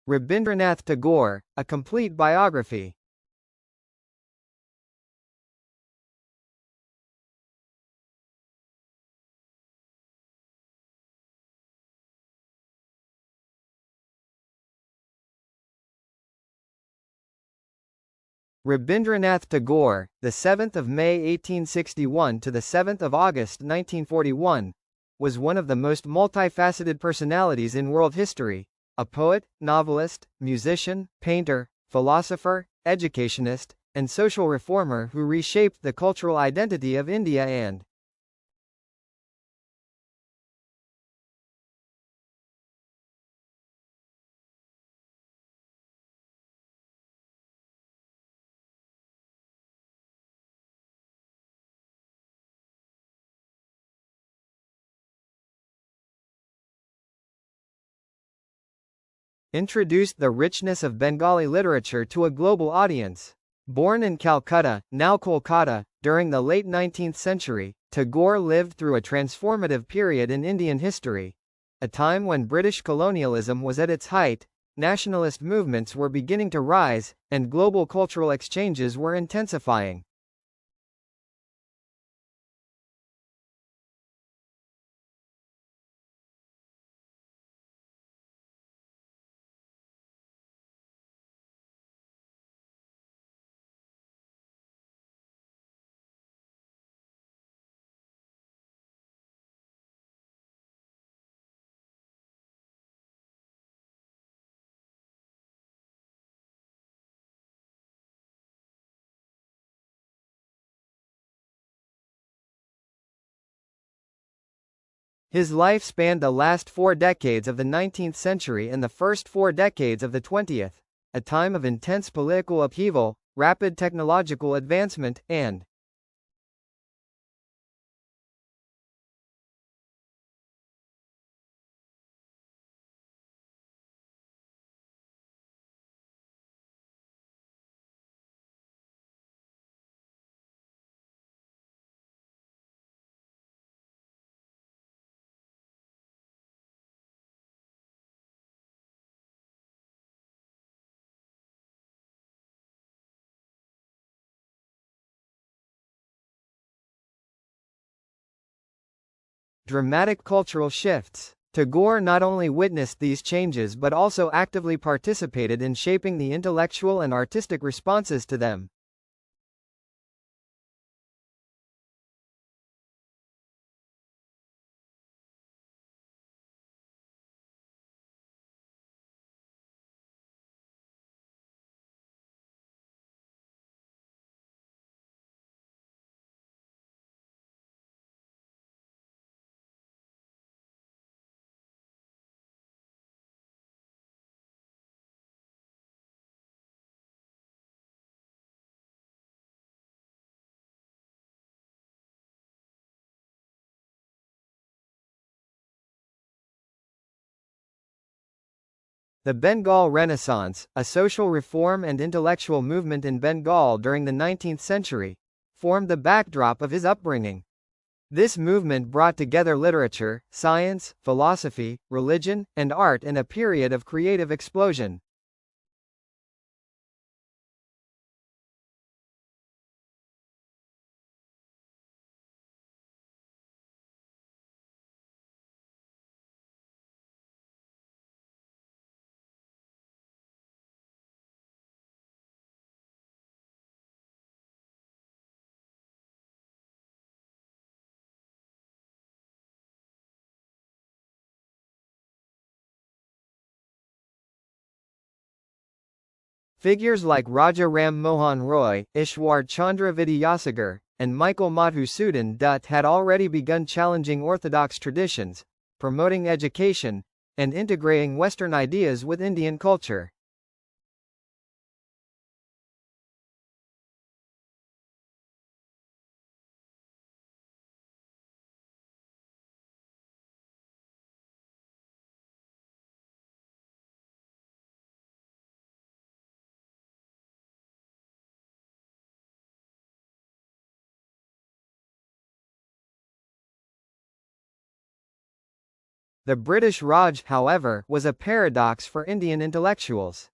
Rabindranath Tagore, A Complete Biography. Rabindranath Tagore, the 7th of May 1861 to the 7th of August 1941, was one of the most multifaceted personalities in world history, a poet, novelist, musician, painter, philosopher, educationist, and social reformer who reshaped the cultural identity of India and introduced the richness of Bengali literature to a global audience. Born in Calcutta, now Kolkata, during the late 19th century, Tagore lived through a transformative period in Indian history. A time when British colonialism was at its height, nationalist movements were beginning to rise, and global cultural exchanges were intensifying. His life spanned the last 4 decades of the 19th century and the first 4 decades of the 20th, a time of intense political upheaval, rapid technological advancement, and dramatic cultural shifts. Tagore not only witnessed these changes but also actively participated in shaping the intellectual and artistic responses to them. The Bengal Renaissance, a social reform and intellectual movement in Bengal during the 19th century, formed the backdrop of his upbringing. This movement brought together literature, science, philosophy, religion, and art in a period of creative explosion. Figures like Raja Ram Mohan Roy, Ishwar Chandra Vidyasagar, and Michael Madhusudan Dutt had already begun challenging orthodox traditions, promoting education, and integrating Western ideas with Indian culture. The British Raj, however, was a paradox for Indian intellectuals.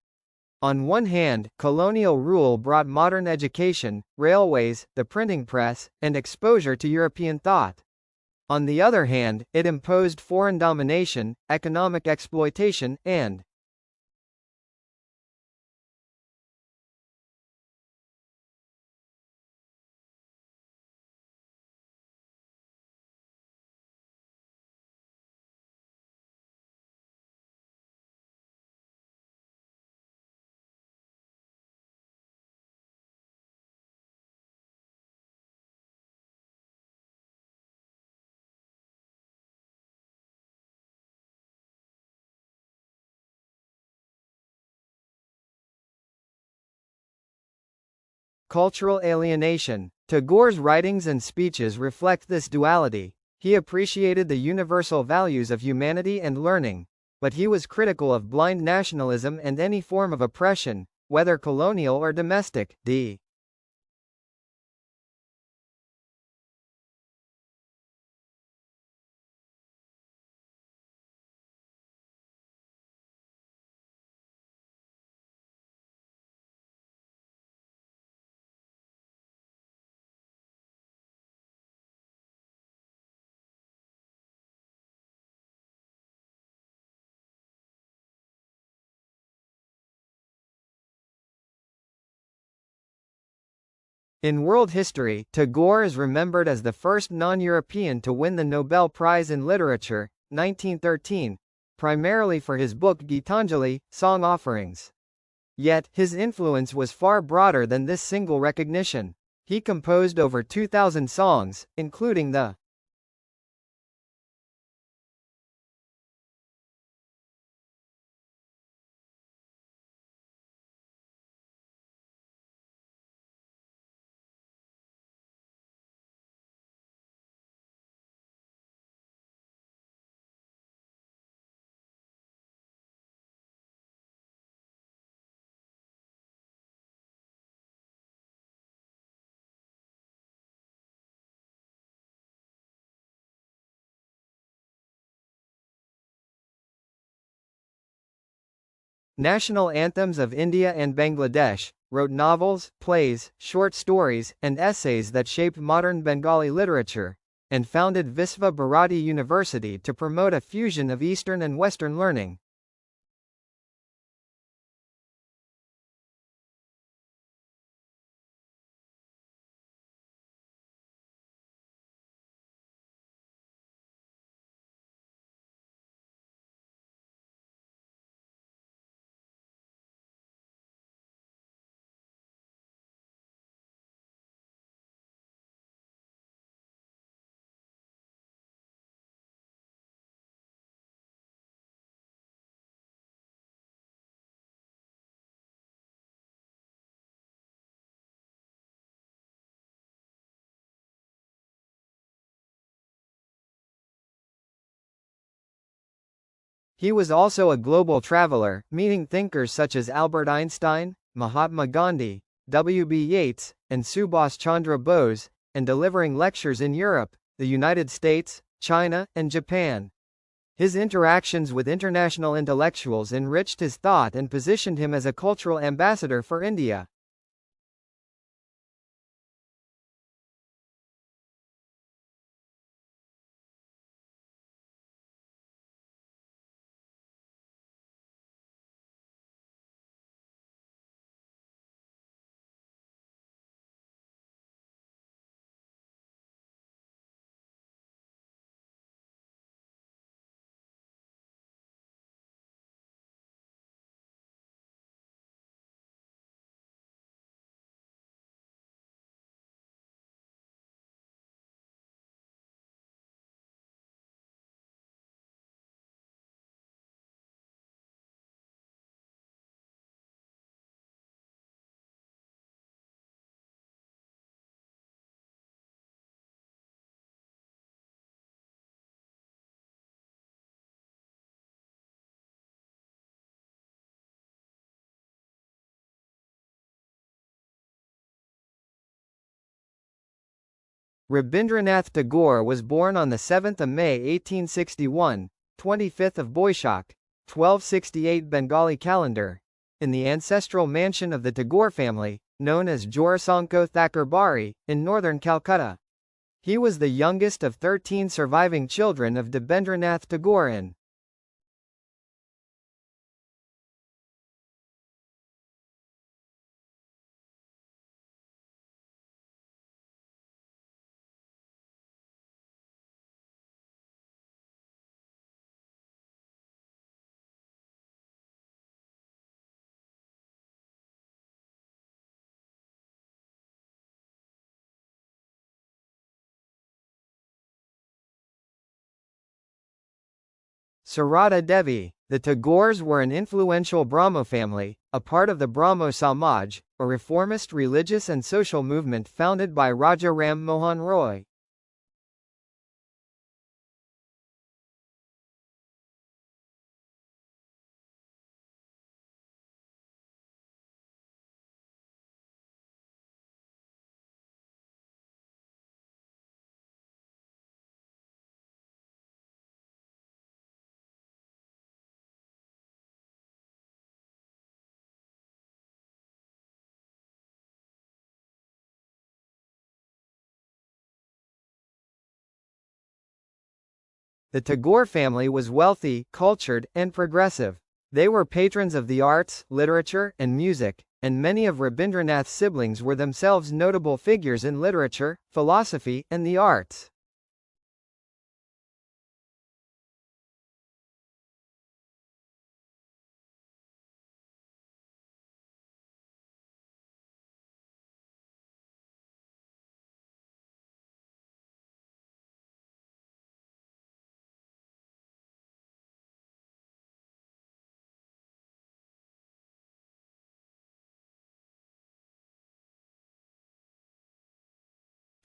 On one hand, colonial rule brought modern education, railways, the printing press, and exposure to European thought. On the other hand, it imposed foreign domination, economic exploitation, and cultural alienation. Tagore's writings and speeches reflect this duality. He appreciated the universal values of humanity and learning, but he was critical of blind nationalism and any form of oppression, whether colonial or domestic. D. In world history, Tagore is remembered as the first non-European to win the Nobel Prize in Literature, 1913, primarily for his book Gitanjali, Song Offerings. Yet, his influence was far broader than this single recognition. He composed over 2,000 songs, including the national anthems of India and Bangladesh, wrote novels, plays, short stories, and essays that shaped modern Bengali literature, and founded Visva-Bharati University to promote a fusion of Eastern and Western learning. He was also a global traveler, meeting thinkers such as Albert Einstein, Mahatma Gandhi, W. B. Yeats, and Subhas Chandra Bose, and delivering lectures in Europe, the United States, China, and Japan. His interactions with international intellectuals enriched his thought and positioned him as a cultural ambassador for India. Rabindranath Tagore was born on 7 May 1861, 25th of Boishak, 1268 Bengali calendar, in the ancestral mansion of the Tagore family, known as Jorasanko Thakur Bari, in northern Calcutta. He was the youngest of 13 surviving children of Rabindranath Tagore in Sarada Devi. The Tagores were an influential Brahmo family, a part of the Brahmo Samaj, a reformist religious and social movement founded by Raja Ram Mohan Roy. The Tagore family was wealthy, cultured, and progressive. They were patrons of the arts, literature, and music, and many of Rabindranath's siblings were themselves notable figures in literature, philosophy, and the arts.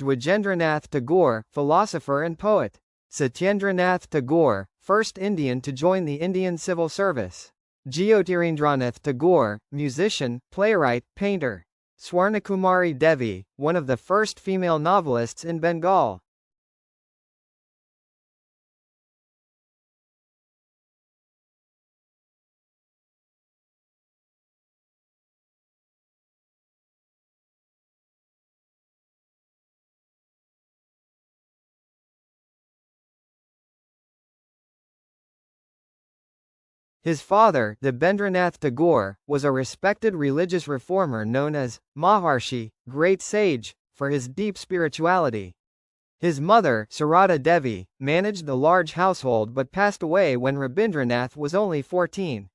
Dwijendranath Tagore, philosopher and poet. Satyendranath Tagore, first Indian to join the Indian Civil Service. Gitanjali Tagore, musician, playwright, painter. Swarnakumari Devi, one of the first female novelists in Bengal. His father, Rabindranath Tagore, was a respected religious reformer known as Maharshi, great sage, for his deep spirituality. His mother, Sarada Devi, managed the large household but passed away when Rabindranath was only 14.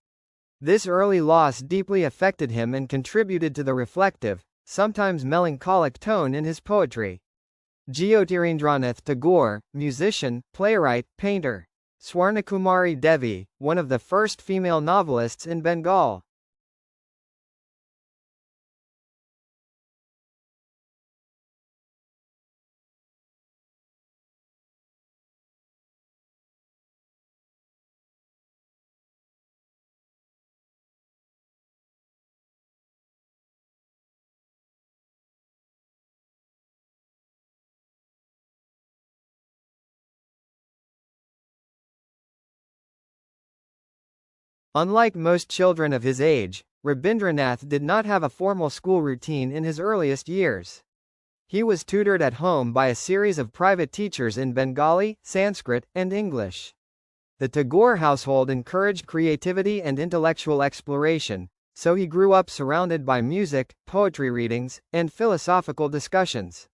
This early loss deeply affected him and contributed to the reflective, sometimes melancholic tone in his poetry. Gitanjali Tagore, musician, playwright, painter. Swarnakumari Devi, one of the first female novelists in Bengal. Unlike most children of his age, Rabindranath did not have a formal school routine in his earliest years. He was tutored at home by a series of private teachers in Bengali, Sanskrit, and English. The Tagore household encouraged creativity and intellectual exploration, so he grew up surrounded by music, poetry readings, and philosophical discussions.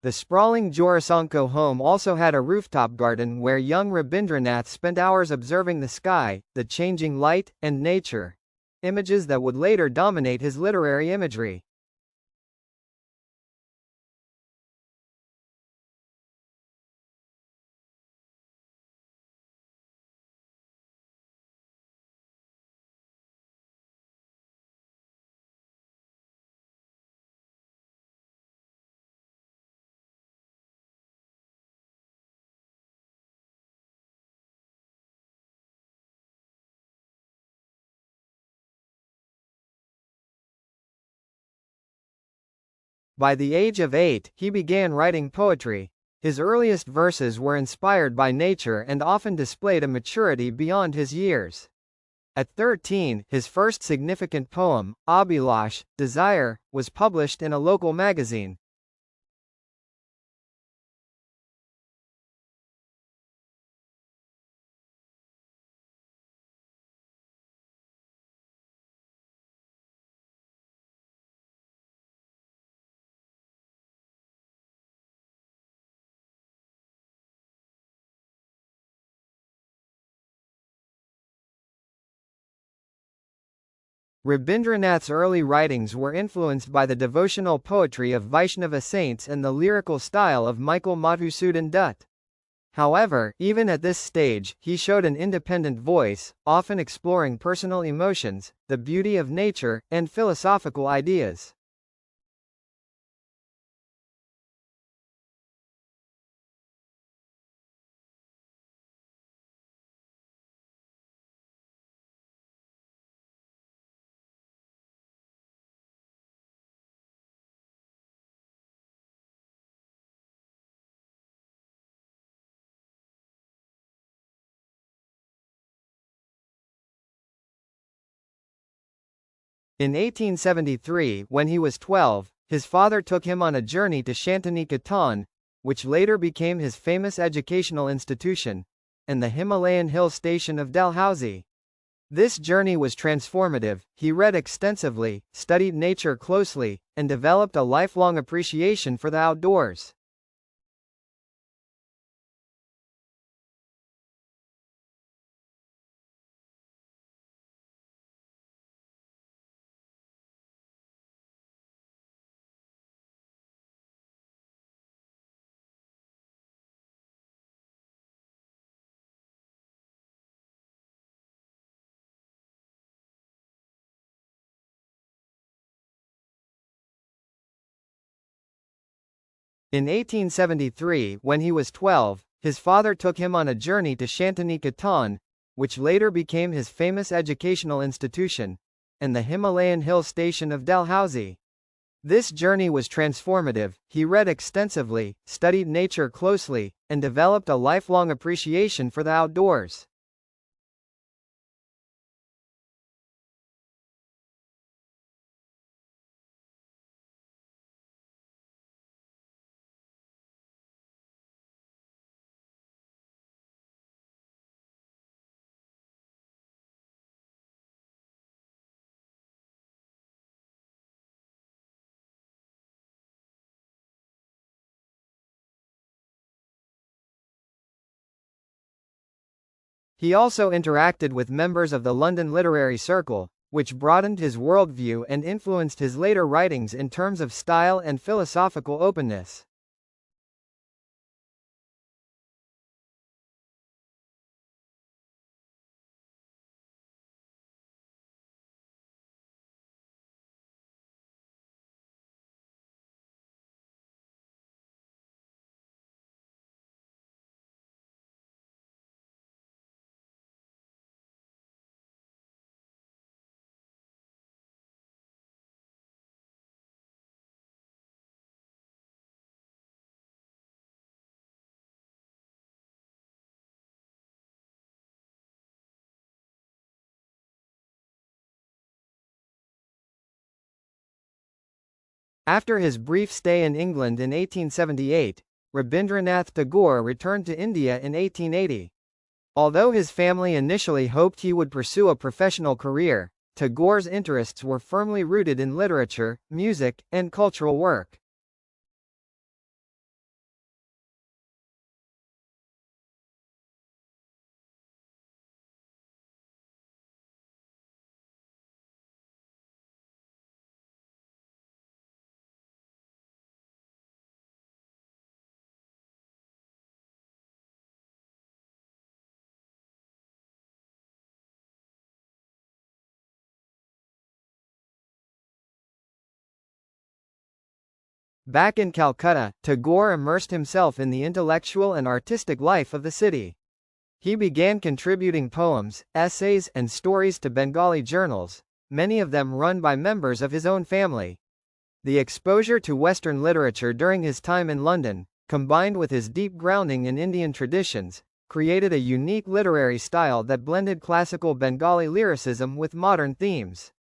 The sprawling Jorasanko home also had a rooftop garden where young Rabindranath spent hours observing the sky, the changing light, and nature. Images that would later dominate his literary imagery. By the age of 8, he began writing poetry. His earliest verses were inspired by nature and often displayed a maturity beyond his years. At 13, his first significant poem, Abhilash, Desire, was published in a local magazine. Rabindranath's early writings were influenced by the devotional poetry of Vaishnava saints and the lyrical style of Michael Madhusudan Dutt. However, even at this stage, he showed an independent voice, often exploring personal emotions, the beauty of nature, and philosophical ideas. In 1873, when he was 12, his father took him on a journey to Shantiniketan, which later became his famous educational institution, and the Himalayan hill station of Dalhousie. This journey was transformative. He read extensively, studied nature closely, and developed a lifelong appreciation for the outdoors. In 1873, when he was 12, his father took him on a journey to Shantiniketan, which later became his famous educational institution, and the Himalayan hill station of Dalhousie. This journey was transformative. He read extensively, studied nature closely, and developed a lifelong appreciation for the outdoors. He also interacted with members of the London Literary Circle, which broadened his worldview and influenced his later writings in terms of style and philosophical openness. After his brief stay in England in 1878, Rabindranath Tagore returned to India in 1880. Although his family initially hoped he would pursue a professional career, Tagore's interests were firmly rooted in literature, music, and cultural work. Back in Calcutta, Tagore immersed himself in the intellectual and artistic life of the city. He began contributing poems, essays, and stories to Bengali journals, many of them run by members of his own family. The exposure to Western literature during his time in London, combined with his deep grounding in Indian traditions, created a unique literary style that blended classical Bengali lyricism with modern themes.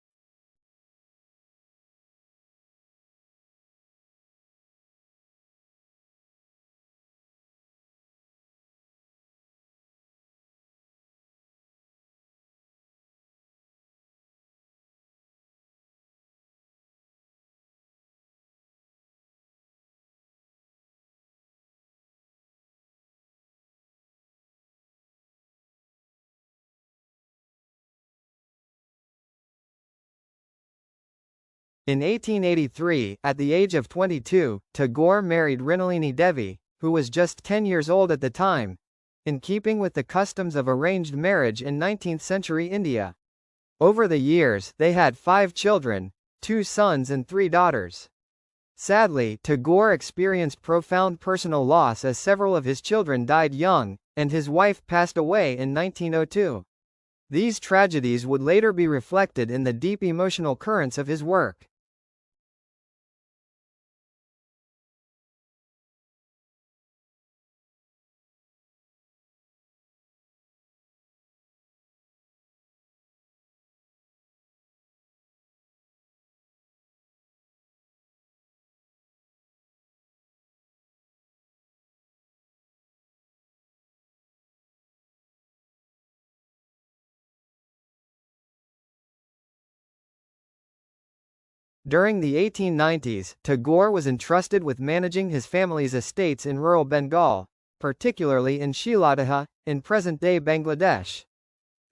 In 1883, at the age of 22, Tagore married Mrinalini Devi, who was just 10 years old at the time, in keeping with the customs of arranged marriage in 19th-century India. Over the years, they had 5 children, 2 sons and 3 daughters. Sadly, Tagore experienced profound personal loss as several of his children died young, and his wife passed away in 1902. These tragedies would later be reflected in the deep emotional currents of his work. During the 1890s, Tagore was entrusted with managing his family's estates in rural Bengal, particularly in Shiladeh, in present-day Bangladesh.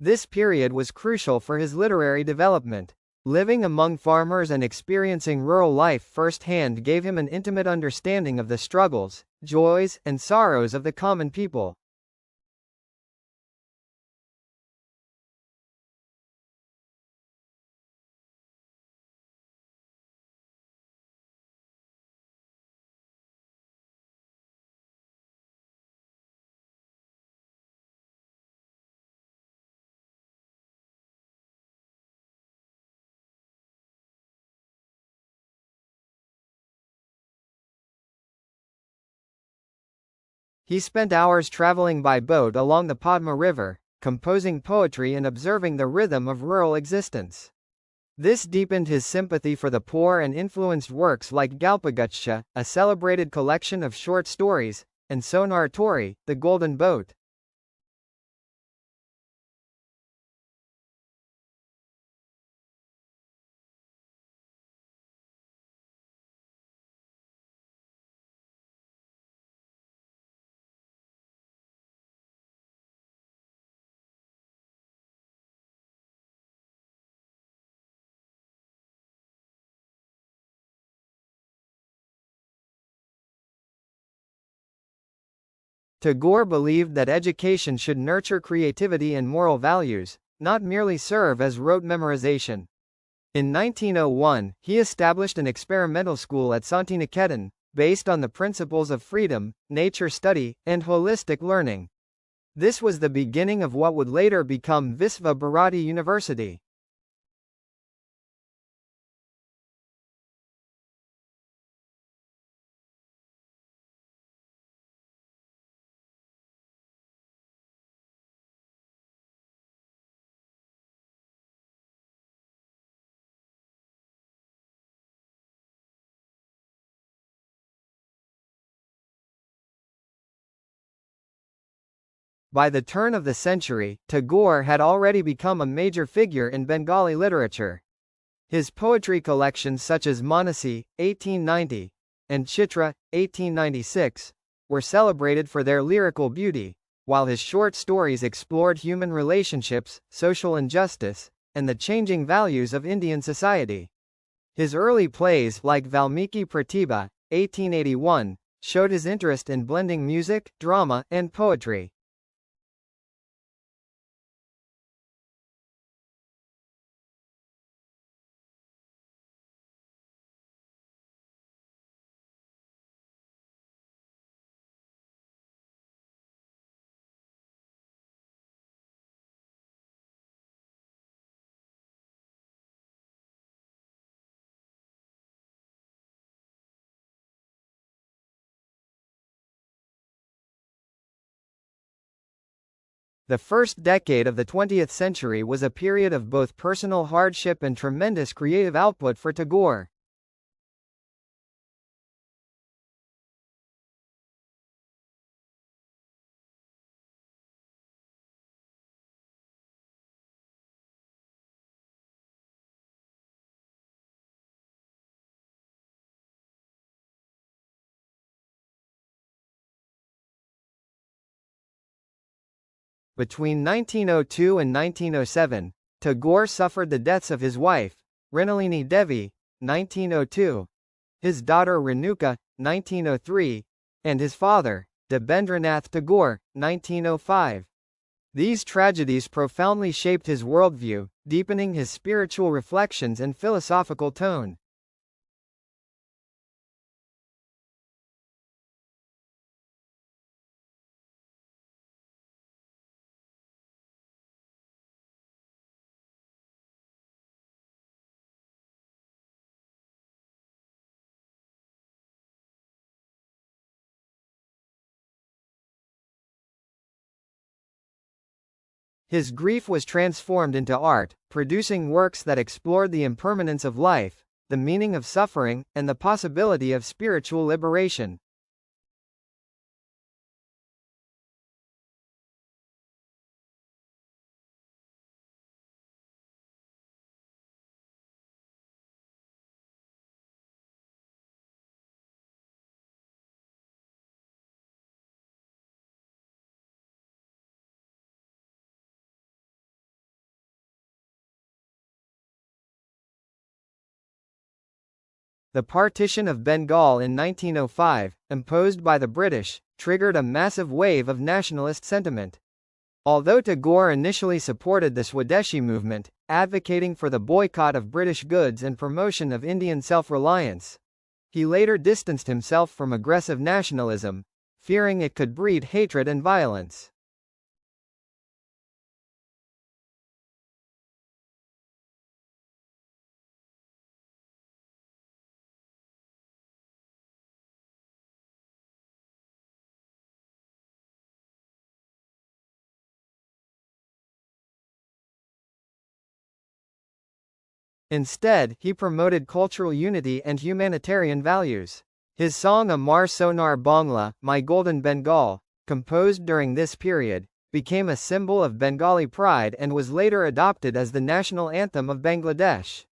This period was crucial for his literary development. Living among farmers and experiencing rural life firsthand gave him an intimate understanding of the struggles, joys, and sorrows of the common people. He spent hours traveling by boat along the Padma River, composing poetry and observing the rhythm of rural existence. This deepened his sympathy for the poor and influenced works like Galpagutsha, a celebrated collection of short stories, and Sonar Tori, The Golden Boat. Tagore believed that education should nurture creativity and moral values, not merely serve as rote memorization. In 1901, he established an experimental school at Santiniketan, based on the principles of freedom, nature study, and holistic learning. This was the beginning of what would later become Visva-Bharati University. By the turn of the century, Tagore had already become a major figure in Bengali literature. His poetry collections such as Manasi, 1890, and Chitra, 1896, were celebrated for their lyrical beauty, while his short stories explored human relationships, social injustice, and the changing values of Indian society. His early plays like Valmiki Pratibha, 1881, showed his interest in blending music, drama, and poetry. The first decade of the 20th century was a period of both personal hardship and tremendous creative output for Tagore. Between 1902 and 1907, Tagore suffered the deaths of his wife, Mrinalini Devi, 1902, his daughter Renuka, 1903, and his father, Rabindranath Tagore, 1905. These tragedies profoundly shaped his worldview, deepening his spiritual reflections and philosophical tone. His grief was transformed into art, producing works that explored the impermanence of life, the meaning of suffering, and the possibility of spiritual liberation. The partition of Bengal in 1905, imposed by the British, triggered a massive wave of nationalist sentiment. Although Tagore initially supported the Swadeshi movement, advocating for the boycott of British goods and promotion of Indian self-reliance, he later distanced himself from aggressive nationalism, fearing it could breed hatred and violence. Instead, he promoted cultural unity and humanitarian values. His song Amar Sonar Bangla, My Golden Bengal, composed during this period, became a symbol of Bengali pride and was later adopted as the national anthem of Bangladesh.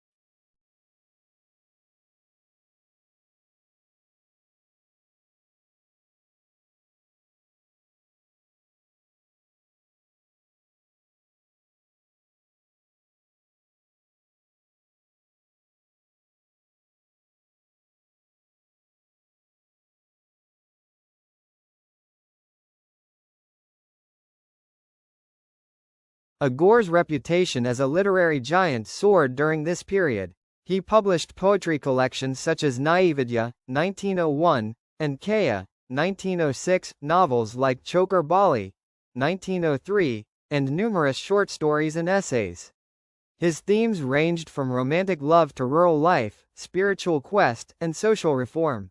Tagore's reputation as a literary giant soared during this period. He published poetry collections such as Naivedya, 1901, and Kaya, 1906, novels like Chokar Bali, 1903, and numerous short stories and essays. His themes ranged from romantic love to rural life, spiritual quest, and social reform.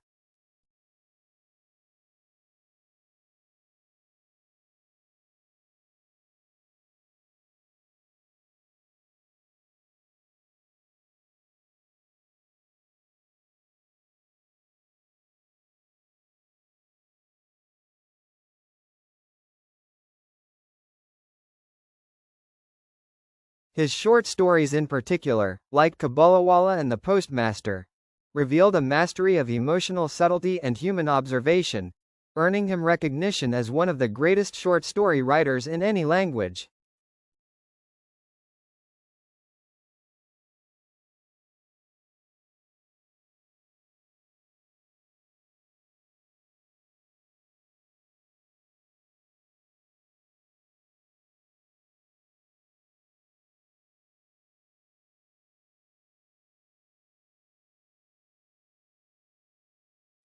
His short stories in particular, like Kabulawala and the Postmaster, revealed a mastery of emotional subtlety and human observation, earning him recognition as one of the greatest short story writers in any language.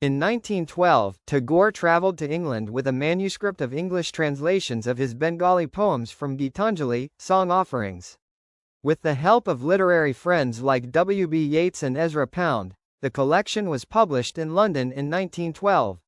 In 1912, Tagore traveled to England with a manuscript of English translations of his Bengali poems from Gitanjali, Song Offerings. With the help of literary friends like W. B. Yeats and Ezra Pound, the collection was published in London in 1912.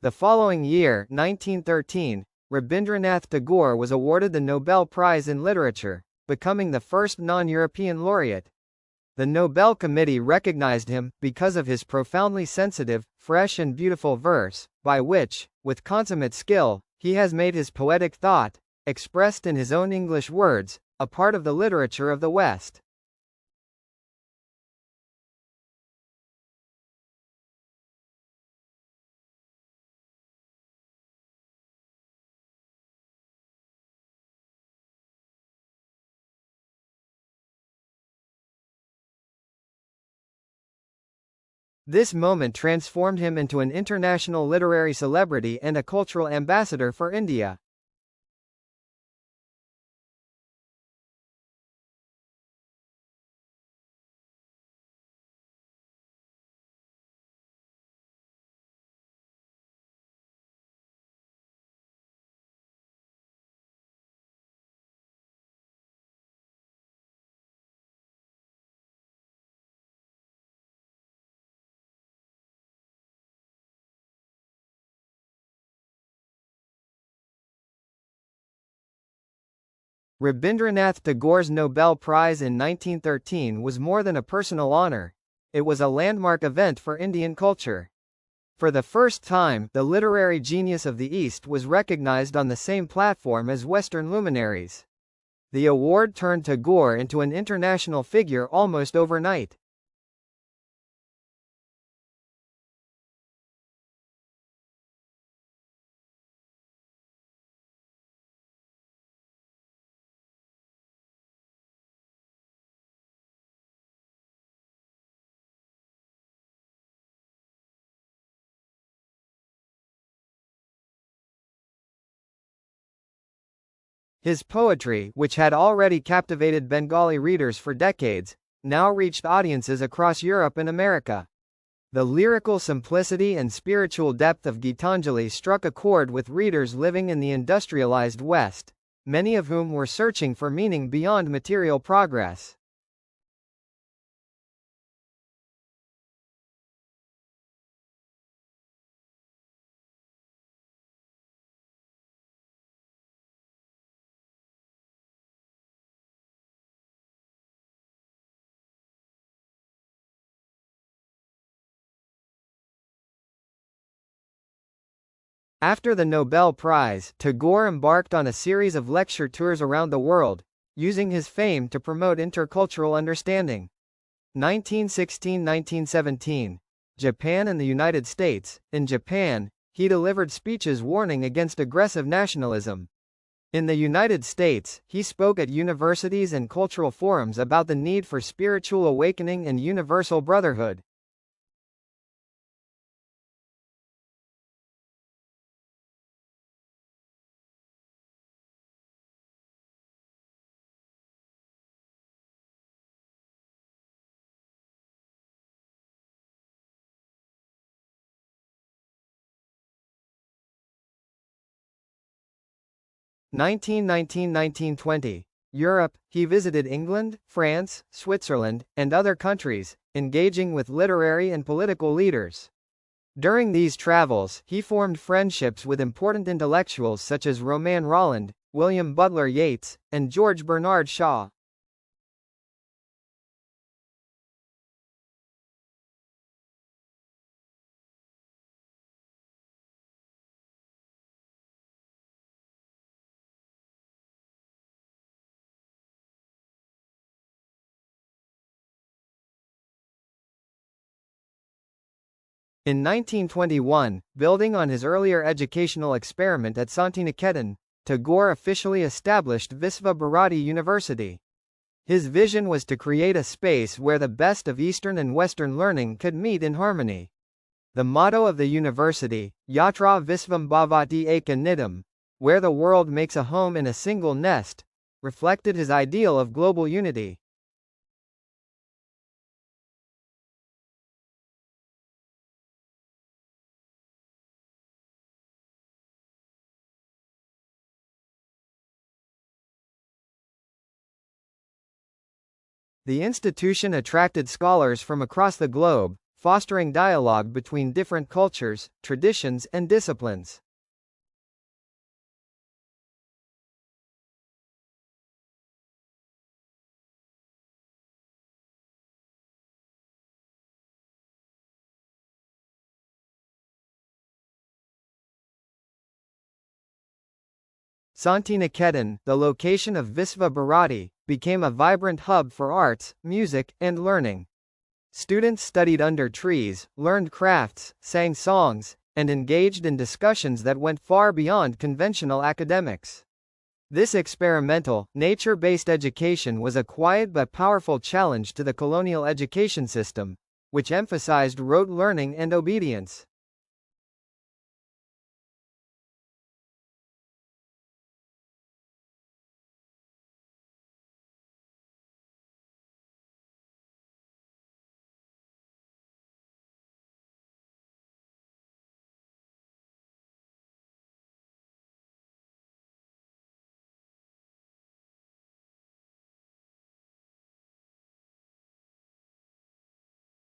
The following year, 1913, Rabindranath Tagore was awarded the Nobel Prize in Literature, becoming the first non-European laureate. The Nobel Committee recognized him because of his profoundly sensitive, fresh and beautiful verse, by which, with consummate skill, he has made his poetic thought, expressed in his own English words, a part of the literature of the West. This moment transformed him into an international literary celebrity and a cultural ambassador for India. Rabindranath Tagore's Nobel Prize in 1913 was more than a personal honor. It was a landmark event for Indian culture. For the first time, the literary genius of the East was recognized on the same platform as Western luminaries. The award turned Tagore into an international figure almost overnight. His poetry, which had already captivated Bengali readers for decades, now reached audiences across Europe and America. The lyrical simplicity and spiritual depth of Gitanjali struck a chord with readers living in the industrialized West, many of whom were searching for meaning beyond material progress. After the Nobel Prize, Tagore embarked on a series of lecture tours around the world, using his fame to promote intercultural understanding. 1916–1917, Japan and the United States. In Japan, he delivered speeches warning against aggressive nationalism. In the United States, he spoke at universities and cultural forums about the need for spiritual awakening and universal brotherhood. Nineteen nineteen 1920. Europe, he visited England, France, Switzerland, and other countries, engaging with literary and political leaders. During these travels, he formed friendships with important intellectuals such as Romain Rolland, William Butler Yeats, and George Bernard Shaw. In 1921, building on his earlier educational experiment at Santiniketan, Tagore officially established Visva-Bharati University. His vision was to create a space where the best of Eastern and Western learning could meet in harmony. The motto of the university, Yatra Visvam Bhavati Eka Nidam, where the world makes a home in a single nest, reflected his ideal of global unity. The institution attracted scholars from across the globe, fostering dialogue between different cultures, traditions, and disciplines. Santiniketan, the location of Visva-Bharati, became a vibrant hub for arts, music, and learning. Students studied under trees, learned crafts, sang songs, and engaged in discussions that went far beyond conventional academics. This experimental, nature-based education was a quiet but powerful challenge to the colonial education system, which emphasized rote learning and obedience.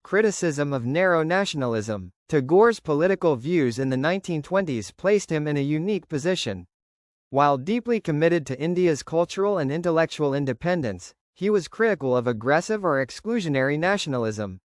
Criticism of narrow nationalism. Tagore's political views in the 1920s placed him in a unique position. While deeply committed to India's cultural and intellectual independence, he was critical of aggressive or exclusionary nationalism.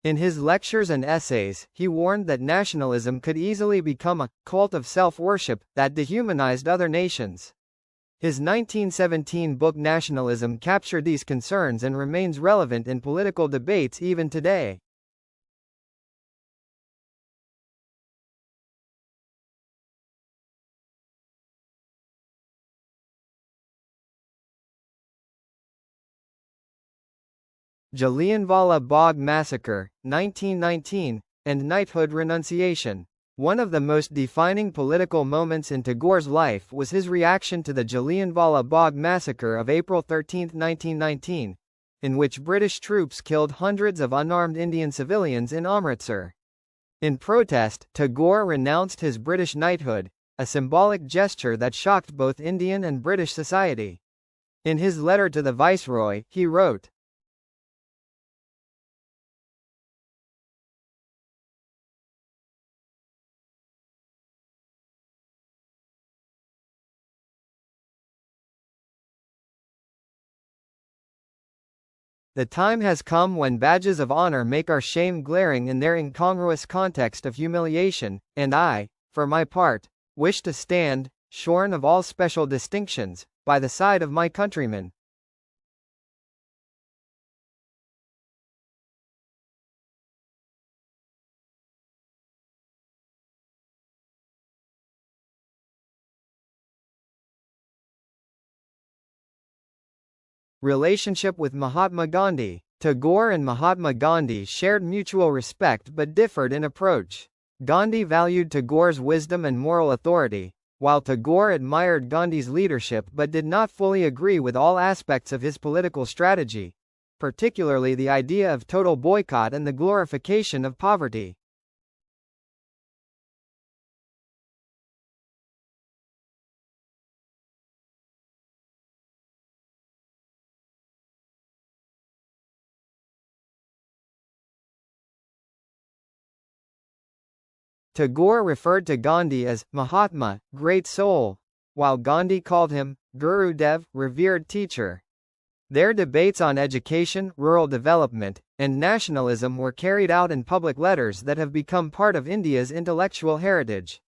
In his lectures and essays, he warned that nationalism could easily become a cult of self-worship that dehumanized other nations. His 1917 book Nationalism captured these concerns and remains relevant in political debates even today. Jallianwala Bagh Massacre, 1919, and Knighthood Renunciation. One of the most defining political moments in Tagore's life was his reaction to the Jallianwala Bagh Massacre of April 13, 1919, in which British troops killed hundreds of unarmed Indian civilians in Amritsar. In protest, Tagore renounced his British knighthood, a symbolic gesture that shocked both Indian and British society. In his letter to the Viceroy, he wrote, "The time has come when badges of honor make our shame glaring in their incongruous context of humiliation, and I, for my part, wish to stand, shorn of all special distinctions, by the side of my countrymen." Relationship with Mahatma Gandhi. Tagore and Mahatma Gandhi shared mutual respect but differed in approach. Gandhi valued Tagore's wisdom and moral authority, while Tagore admired Gandhi's leadership but did not fully agree with all aspects of his political strategy, particularly the idea of total boycott and the glorification of poverty. Tagore referred to Gandhi as Mahatma, great soul, while Gandhi called him Guru Dev, revered teacher. Their debates on education, rural development, and nationalism were carried out in public letters that have become part of India's intellectual heritage.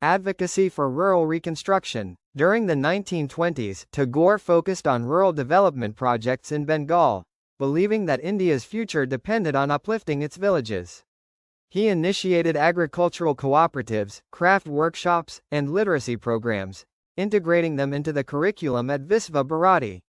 Advocacy for rural reconstruction. During the 1920s, Tagore focused on rural development projects in Bengal, believing that India's future depended on uplifting its villages. He initiated agricultural cooperatives, craft workshops, and literacy programs, integrating them into the curriculum at Visva-Bharati.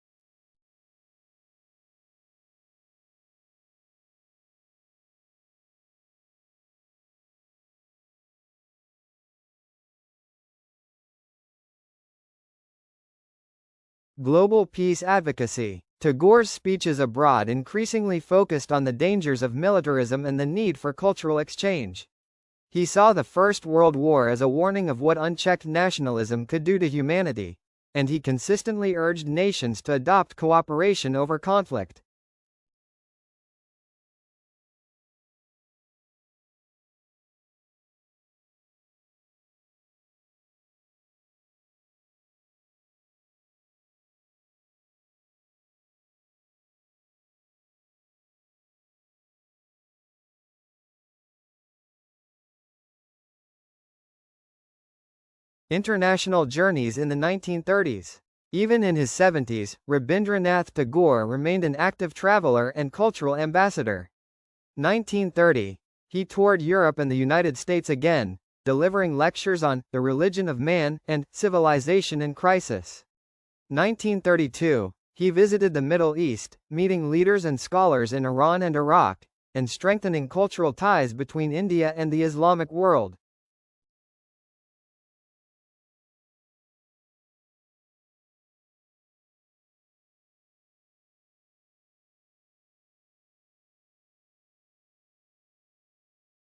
Global peace advocacy. Tagore's speeches abroad increasingly focused on the dangers of militarism and the need for cultural exchange. He saw the First World War as a warning of what unchecked nationalism could do to humanity, and he consistently urged nations to adopt cooperation over conflict. International journeys in the 1930s. Even in his 70s, Rabindranath Tagore remained an active traveler and cultural ambassador. 1930. He toured Europe and the United States again, delivering lectures on the religion of man and civilization in crisis. 1932. He visited the Middle East, meeting leaders and scholars in Iran and Iraq, and strengthening cultural ties between India and the Islamic world.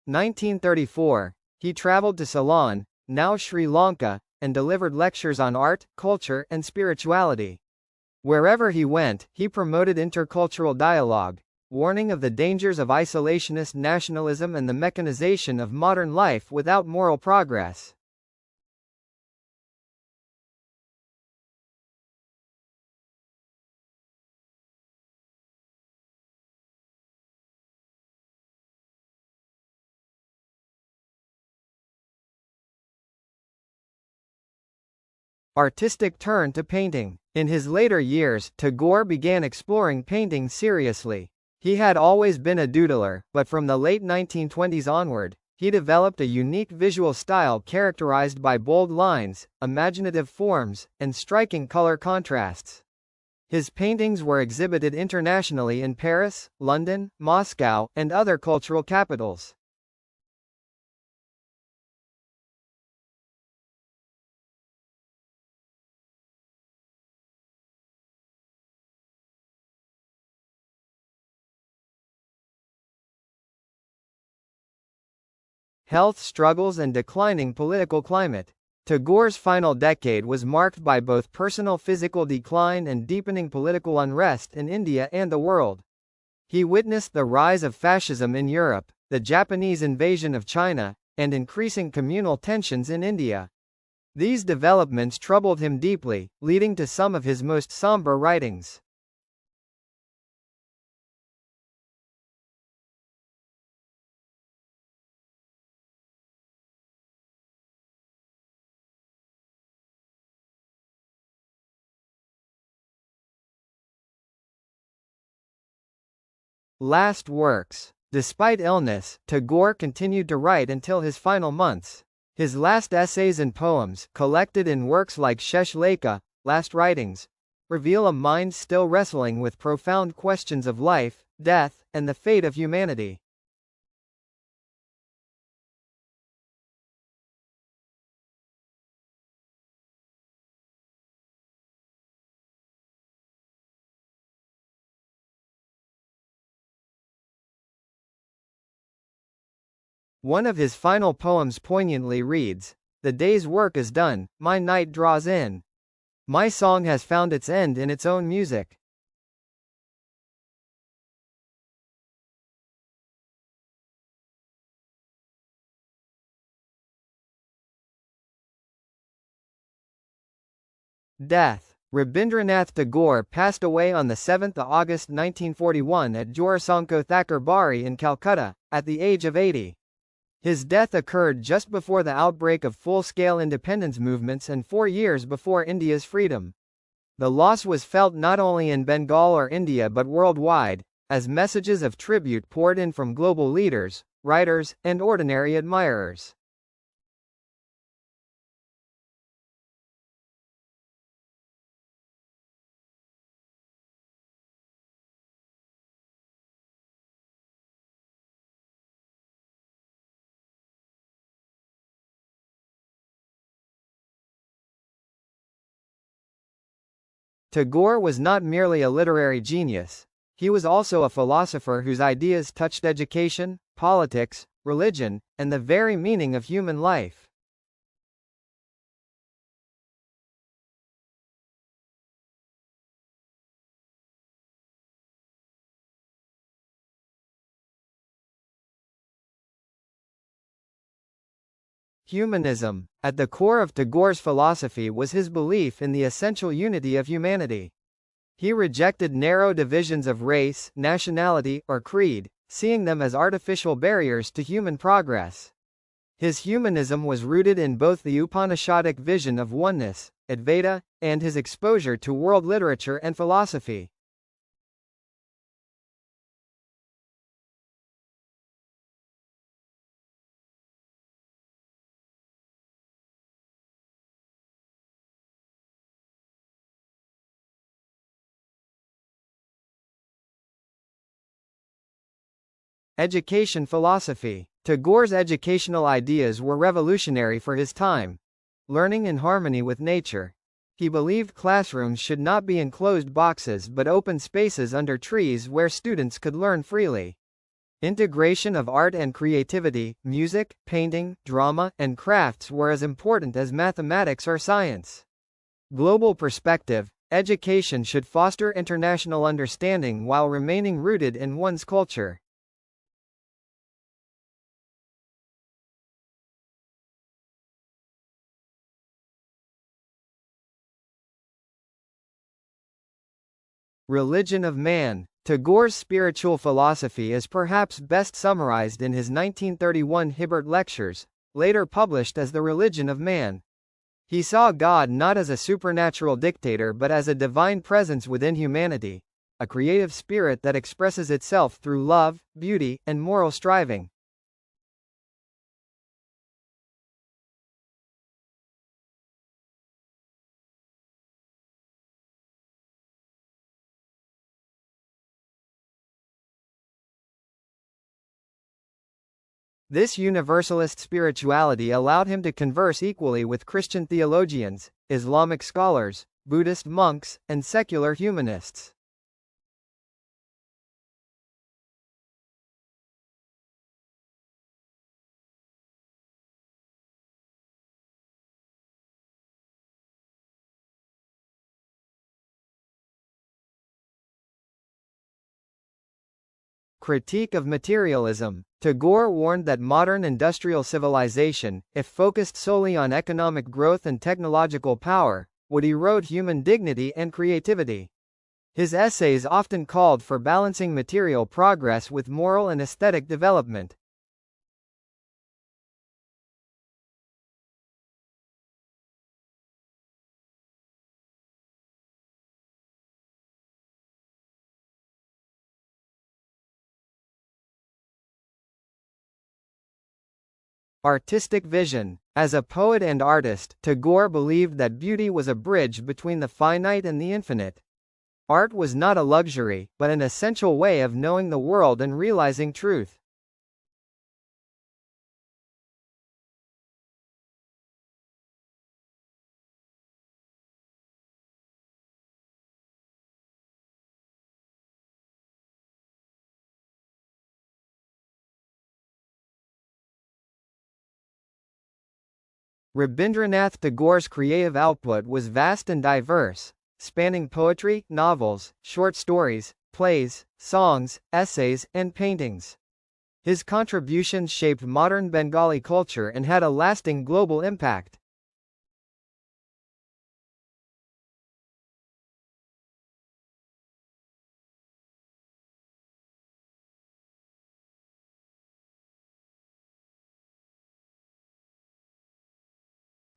1934. He traveled to Ceylon, now Sri Lanka, and delivered lectures on art, culture, and spirituality. Wherever he went, he promoted intercultural dialogue, warning of the dangers of isolationist nationalism and the mechanization of modern life without moral progress. Artistic turn to painting. In his later years, Tagore began exploring painting seriously. He had always been a doodler, but from the late 1920s onward, he developed a unique visual style characterized by bold lines, imaginative forms, and striking color contrasts. His paintings were exhibited internationally in Paris, London, Moscow, and other cultural capitals. Health struggles and declining political climate. Tagore's final decade was marked by both personal physical decline and deepening political unrest in India and the world. He witnessed the rise of fascism in Europe, the Japanese invasion of China, and increasing communal tensions in India. These developments troubled him deeply, leading to some of his most somber writings. Last works. Despite illness, Tagore continued to write until his final months. His last essays and poems, collected in works like Shesh Lekha, Last Writings, reveal a mind still wrestling with profound questions of life, death, and the fate of humanity. One of his final poems poignantly reads, "The day's work is done, my night draws in. My song has found its end in its own music." Death. Rabindranath Tagore passed away on the 7th of August 1941 at Jorasanko Thakur Bari in Calcutta, at the age of 80. His death occurred just before the outbreak of full-scale independence movements and 4 years before India's freedom. The loss was felt not only in Bengal or India but worldwide, as messages of tribute poured in from global leaders, writers, and ordinary admirers. Tagore was not merely a literary genius. He was also a philosopher whose ideas touched education, politics, religion, and the very meaning of human life. Humanism. At the core of Tagore's philosophy was his belief in the essential unity of humanity. He rejected narrow divisions of race, nationality, or creed, seeing them as artificial barriers to human progress. His humanism was rooted in both the Upanishadic vision of oneness, Advaita, and his exposure to world literature and philosophy. Education philosophy. Tagore's educational ideas were revolutionary for his time. Learning in harmony with nature. He believed classrooms should not be enclosed boxes but open spaces under trees where students could learn freely. Integration of art and creativity, music, painting, drama, and crafts were as important as mathematics or science. Global perspective. Education should foster international understanding while remaining rooted in one's culture. Religion of man. Tagore's spiritual philosophy is perhaps best summarized in his 1931 Hibbert Lectures, later published as The Religion of Man. He saw God not as a supernatural dictator but as a divine presence within humanity, a creative spirit that expresses itself through love, beauty, and moral striving. This universalist spirituality allowed him to converse equally with Christian theologians, Islamic scholars, Buddhist monks, and secular humanists. Critique of materialism. Tagore warned that modern industrial civilization, if focused solely on economic growth and technological power, would erode human dignity and creativity. His essays often called for balancing material progress with moral and aesthetic development. Artistic vision. As a poet and artist, Tagore believed that beauty was a bridge between the finite and the infinite. Art was not a luxury, but an essential way of knowing the world and realizing truth. Rabindranath Tagore's creative output was vast and diverse, spanning poetry, novels, short stories, plays, songs, essays, and paintings. His contributions shaped modern Bengali culture and had a lasting global impact.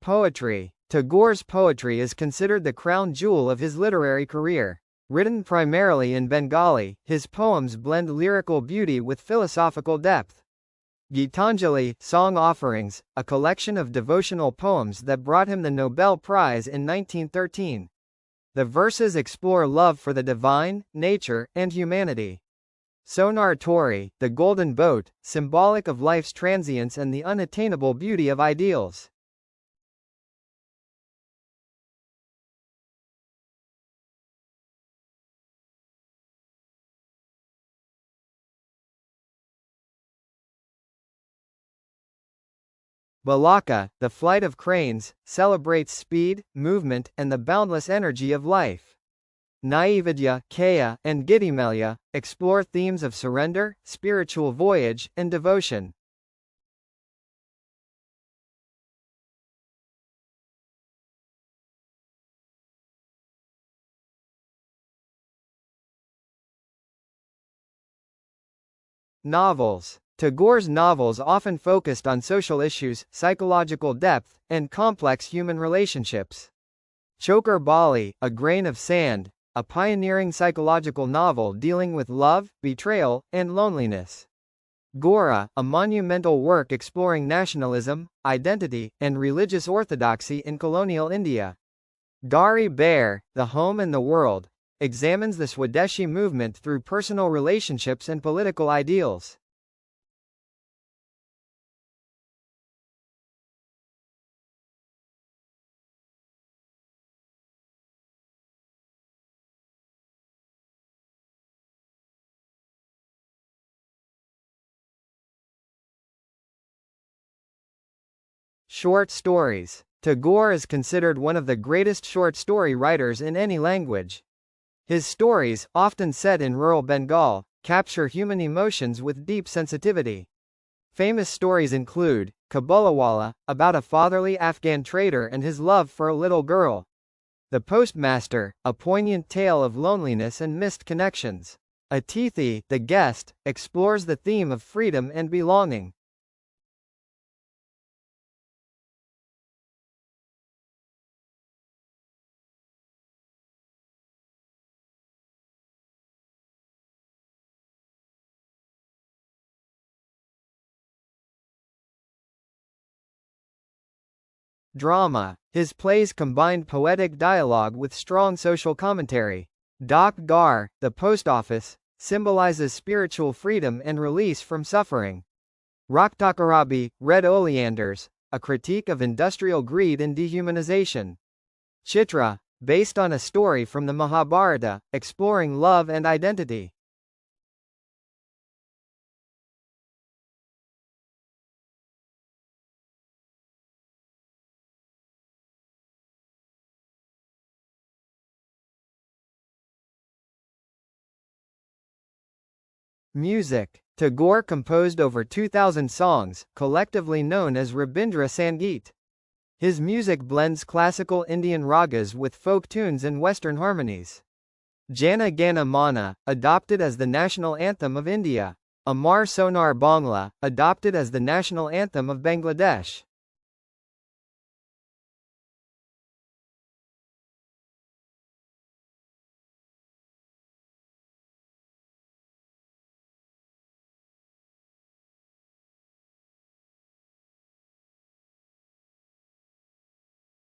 Poetry. Tagore's poetry is considered the crown jewel of his literary career. Written primarily in Bengali, his poems blend lyrical beauty with philosophical depth. Gitanjali, Song Offerings, a collection of devotional poems that brought him the Nobel Prize in 1913. The verses explore love for the divine, nature, and humanity. Sonar Tori, the golden boat, symbolic of life's transience and the unattainable beauty of ideals. Balaka, The Flight of Cranes, celebrates speed, movement, and the boundless energy of life. Naividya, Kaya, and Gitimelya explore themes of surrender, spiritual voyage, and devotion. Novels. Tagore's novels often focused on social issues, psychological depth, and complex human relationships. Chokar Bali, A Grain of Sand, a pioneering psychological novel dealing with love, betrayal, and loneliness. Gora, a monumental work exploring nationalism, identity, and religious orthodoxy in colonial India. Gari Bear, The Home and the World, examines the Swadeshi movement through personal relationships and political ideals. Short stories. Tagore is considered one of the greatest short story writers in any language. His stories, often set in rural Bengal, capture human emotions with deep sensitivity. Famous stories include Kabulawala, about a fatherly Afghan trader and his love for a little girl. The Postmaster, a poignant tale of loneliness and missed connections. Atithi, The Guest, explores the theme of freedom and belonging. Drama. His plays combined poetic dialogue with strong social commentary. Dak Gar, The Post Office, symbolizes spiritual freedom and release from suffering. Raktakarabi, Red Oleanders, a critique of industrial greed and dehumanization. Chitra, based on a story from the Mahabharata, exploring love and identity. Music. Tagore composed over 2,000 songs, collectively known as Rabindra Sangeet. His music blends classical Indian ragas with folk tunes and Western harmonies. Jana Gana Mana, adopted as the national anthem of India. Amar Sonar Bangla, adopted as the national anthem of Bangladesh.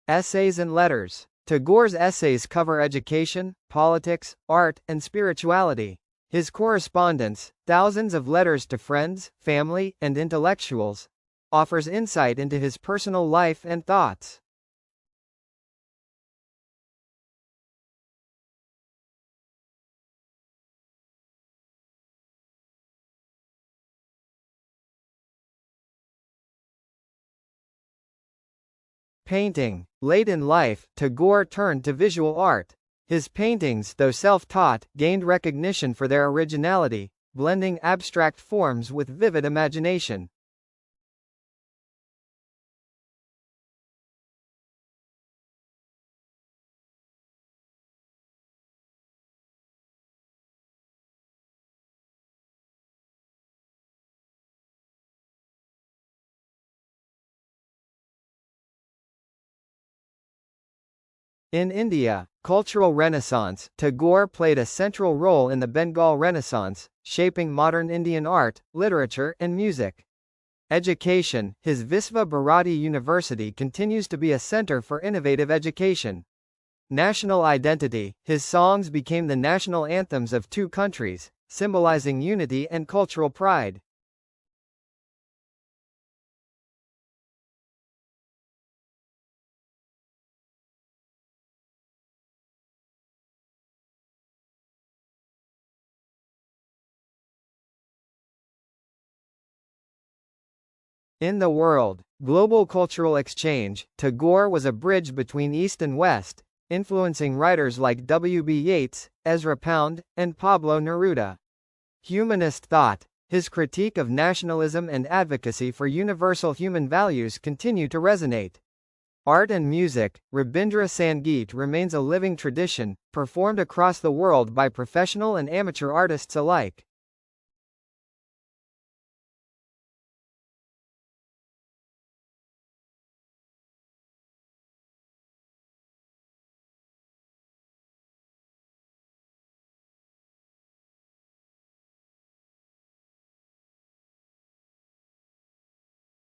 Essays and letters. Tagore's essays cover education, politics, art, and spirituality. His correspondence, thousands of letters to friends, family, and intellectuals, offers insight into his personal life and thoughts. Painting. Late in life, Tagore turned to visual art. His paintings, though self-taught, gained recognition for their originality, blending abstract forms with vivid imagination. In India, cultural renaissance, Tagore played a central role in the Bengal Renaissance, shaping modern Indian art, literature, and music. Education. His Visva-Bharati University continues to be a center for innovative education. National identity. His songs became the national anthems of two countries, symbolizing unity and cultural pride. In the world, global cultural exchange, Tagore was a bridge between East and West, influencing writers like W.B. Yeats, Ezra Pound, and Pablo Neruda. Humanist thought, his critique of nationalism and advocacy for universal human values continue to resonate. Art and music, Rabindranath Sangeet remains a living tradition, performed across the world by professional and amateur artists alike.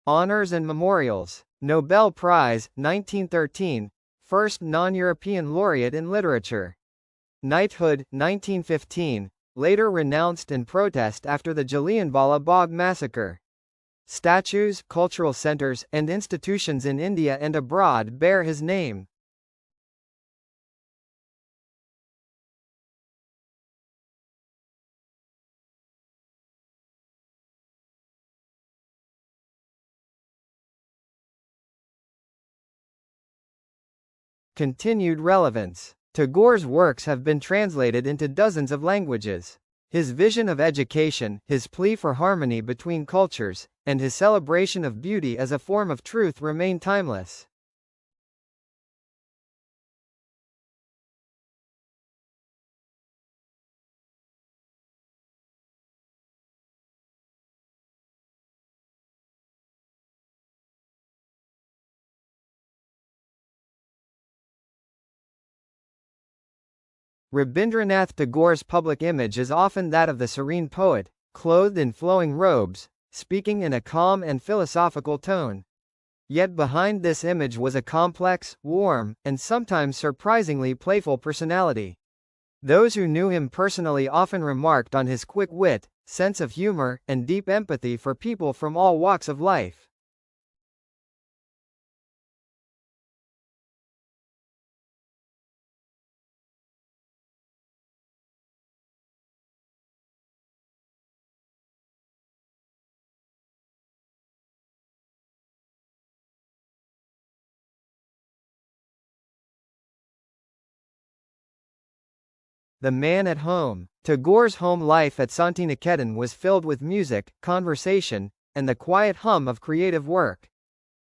Honors and memorials. Nobel Prize, 1913, first non-European laureate in literature. Knighthood, 1915, later renounced in protest after the Jallianwala Bagh massacre. Statues, cultural centers, and institutions in India and abroad bear his name. Continued relevance. Tagore's works have been translated into dozens of languages. His vision of education, his plea for harmony between cultures, and his celebration of beauty as a form of truth remain timeless. Rabindranath Tagore's public image is often that of the serene poet, clothed in flowing robes, speaking in a calm and philosophical tone. Yet behind this image was a complex, warm, and sometimes surprisingly playful personality. Those who knew him personally often remarked on his quick wit, sense of humor, and deep empathy for people from all walks of life. The man at home. Tagore's home life at Santiniketan was filled with music, conversation, and the quiet hum of creative work.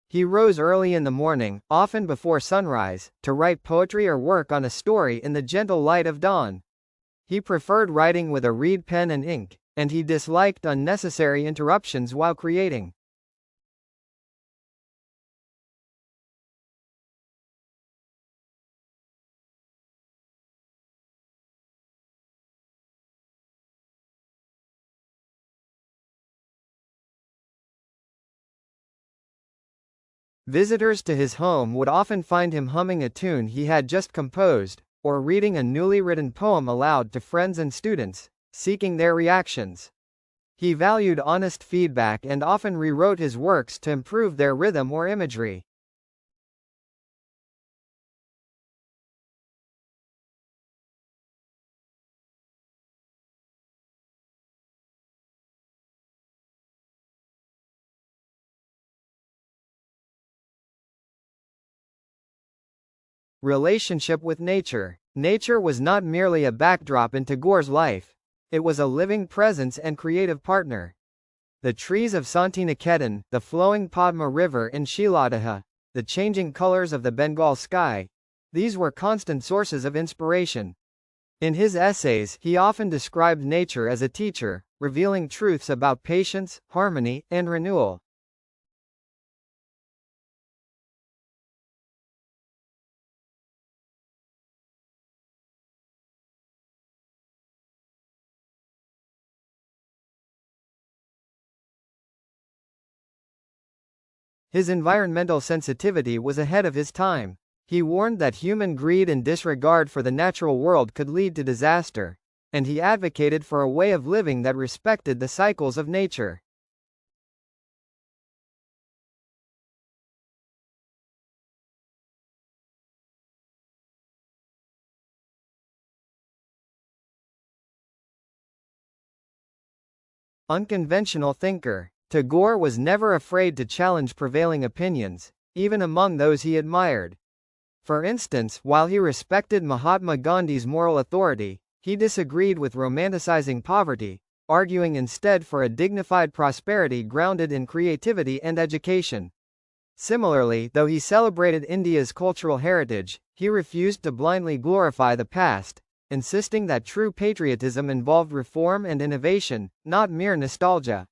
He rose early in the morning, often before sunrise, to write poetry or work on a story in the gentle light of dawn. He preferred writing with a reed pen and ink, and he disliked unnecessary interruptions while creating. Visitors to his home would often find him humming a tune he had just composed, or reading a newly written poem aloud to friends and students, seeking their reactions. He valued honest feedback and often rewrote his works to improve their rhythm or imagery. Relationship with nature. Nature was not merely a backdrop in Tagore's life, it was a living presence and creative partner. The trees of Santiniketan, the flowing Padma River in Shiladaha, the changing colors of the Bengal sky, these were constant sources of inspiration. In his essays, he often described nature as a teacher, revealing truths about patience, harmony, and renewal. His environmental sensitivity was ahead of his time. He warned that human greed and disregard for the natural world could lead to disaster, and he advocated for a way of living that respected the cycles of nature. Unconventional thinker. Tagore was never afraid to challenge prevailing opinions, even among those he admired. For instance, while he respected Mahatma Gandhi's moral authority, he disagreed with romanticizing poverty, arguing instead for a dignified prosperity grounded in creativity and education. Similarly, though he celebrated India's cultural heritage, he refused to blindly glorify the past, insisting that true patriotism involved reform and innovation, not mere nostalgia.